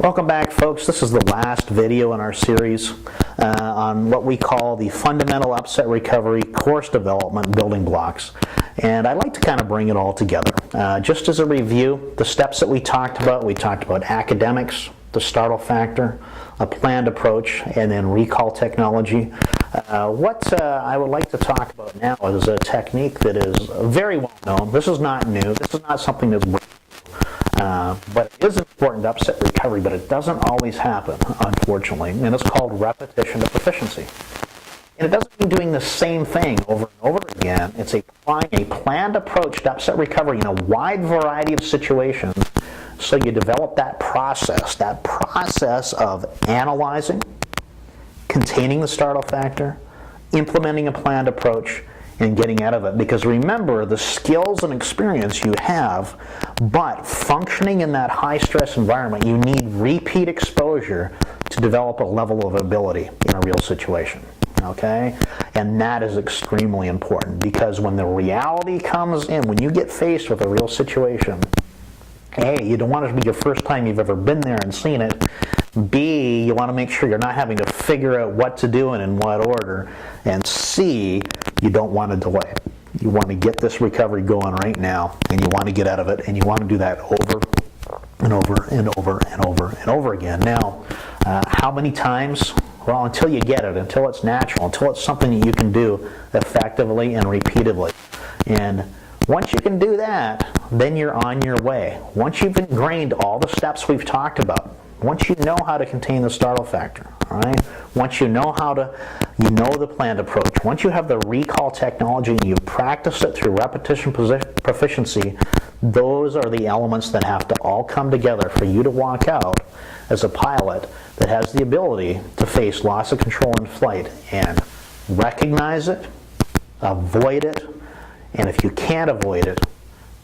Welcome back, folks. This is the last video in our series on what we call the Fundamental Upset Recovery Course Development Building Blocks. And I'd like to kind of bring it all together. Just as a review, the steps that we talked about academics, the startle factor, a planned approach, and then recall technology. What I would like to talk about now is a technique that is very well known. This is not new. This is not something that's but it is important to upset recovery, but it doesn't always happen, unfortunately, and it's called repetition to proficiency. And it doesn't mean doing the same thing over and over again. It's applying a planned approach to upset recovery in a wide variety of situations, so you develop that process of analyzing, containing the startle factor, implementing a planned approach, and getting out of it. Because remember, the skills and experience you have, but functioning in that high-stress environment, you need repeat exposure to develop a level of ability in a real situation. Okay? And that is extremely important, because when the reality comes in, when you get faced with a real situation, A, you don't want it to be your first time you've ever been there and seen it. B, you want to make sure you're not having to figure out what to do and in what order. And C, you don't want to delay. You want to get this recovery going right now, and you want to get out of it, and you want to do that over and over and over and over and over again. Now, how many times? Well, until you get it, until it's natural, until it's something that you can do effectively and repeatedly. And once you can do that, then you're on your way. Once you've ingrained all the steps we've talked about, once you know how to contain the startle factor, all right? Once you know the planned approach, once you have the recall technology and you've practiced it through repetition proficiency, those are the elements that have to all come together for you to walk out as a pilot that has the ability to face loss of control in flight and recognize it, avoid it, and if you can't avoid it,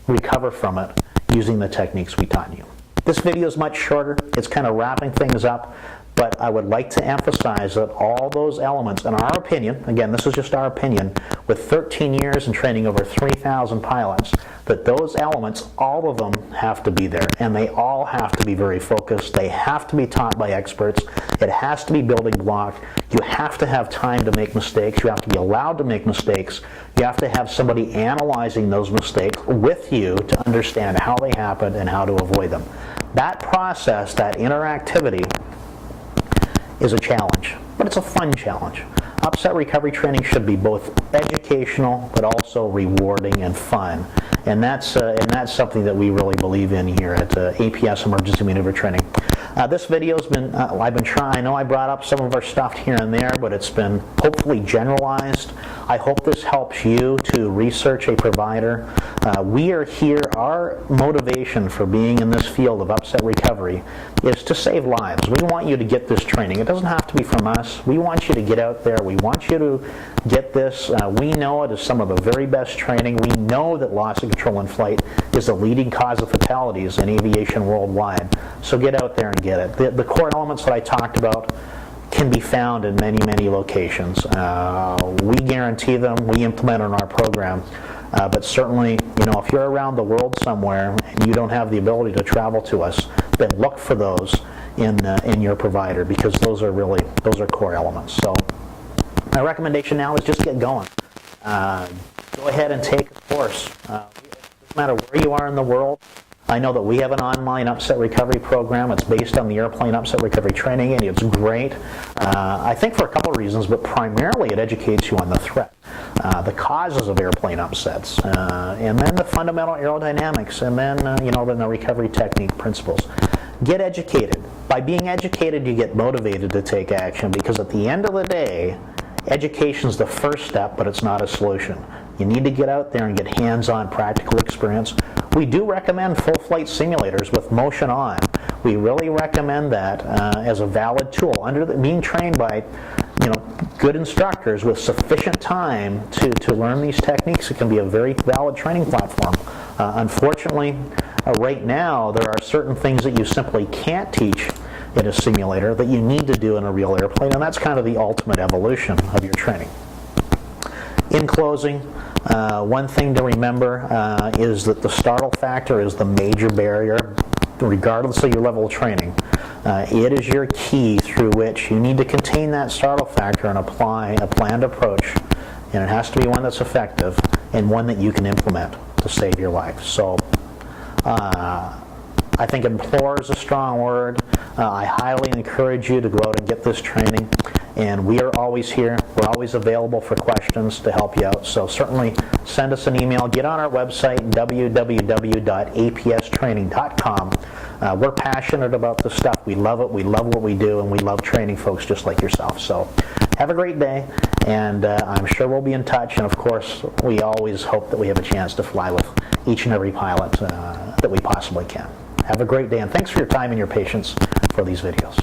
recover from it using the techniques we taught you. This video is much shorter. It's kind of wrapping things up, but I would like to emphasize that all those elements, in our opinion, again, this is just our opinion, with 13 years and training over 3,000 pilots, that those elements, all of them have to be there, and they all have to be very focused. They have to be taught by experts. It has to be building block. You have to have time to make mistakes. You have to be allowed to make mistakes. You have to have somebody analyzing those mistakes with you to understand how they happen and how to avoid them. That process, that interactivity, is a challenge, but it's a fun challenge. Upset recovery training should be both educational but also rewarding and fun, and that's something that we really believe in here at APS Emergency Maneuver Training. This video's been, I've been trying, I know I brought up some of our stuff here and there, but it's been hopefully generalized. I hope this helps you to research a provider. We are here, our motivation for being in this field of upset recovery is to save lives. We want you to get this training. It doesn't have to be from us. We want you to get out there. We want you to get this. We know it is some of the very best training. We know that loss of control in flight is the leading cause of fatalities in aviation worldwide. So get out there and get it. The core elements that I talked about can be found in many, many locations. We guarantee them. We implement in our program. But certainly, if you're around the world somewhere and you don't have the ability to travel to us, then look for those in your provider, because those are core elements. So my recommendation now is just get going. Go ahead and take a course. It doesn't matter where you are in the world. I know that we have an online upset recovery program. It's based on the airplane upset recovery training, and it's great. I think for a couple of reasons, but primarily it educates you on the threat, the causes of airplane upsets, and then the fundamental aerodynamics, and then then the recovery technique principles. Get educated. By being educated, you get motivated to take action, because at the end of the day, education is the first step, but it's not a solution. You need to get out there and get hands-on practical experience. We do recommend full flight simulators with motion on. We really recommend that as a valid tool, being trained by good instructors with sufficient time to learn these techniques. It can be a very valid training platform. Unfortunately, right now there are certain things that you simply can't teach in a simulator that you need to do in a real airplane, and that's kind of the ultimate evolution of your training. In closing, one thing to remember is that the startle factor is the major barrier, regardless of your level of training, It is your key through which you need to contain that startle factor and apply a planned approach, and it has to be one that's effective and one that you can implement to save your life. So I think implore is a strong word. I highly encourage you to go out and get this training, and we are always here. We're always available for questions to help you out, so certainly send us an email. Get on our website, www.apstraining.com. We're passionate about this stuff. We love it. We love what we do, and we love training folks just like yourself. So have a great day, and I'm sure we'll be in touch. And of course, we always hope that we have a chance to fly with each and every pilot that we possibly can. Have a great day, and thanks for your time and your patience for these videos.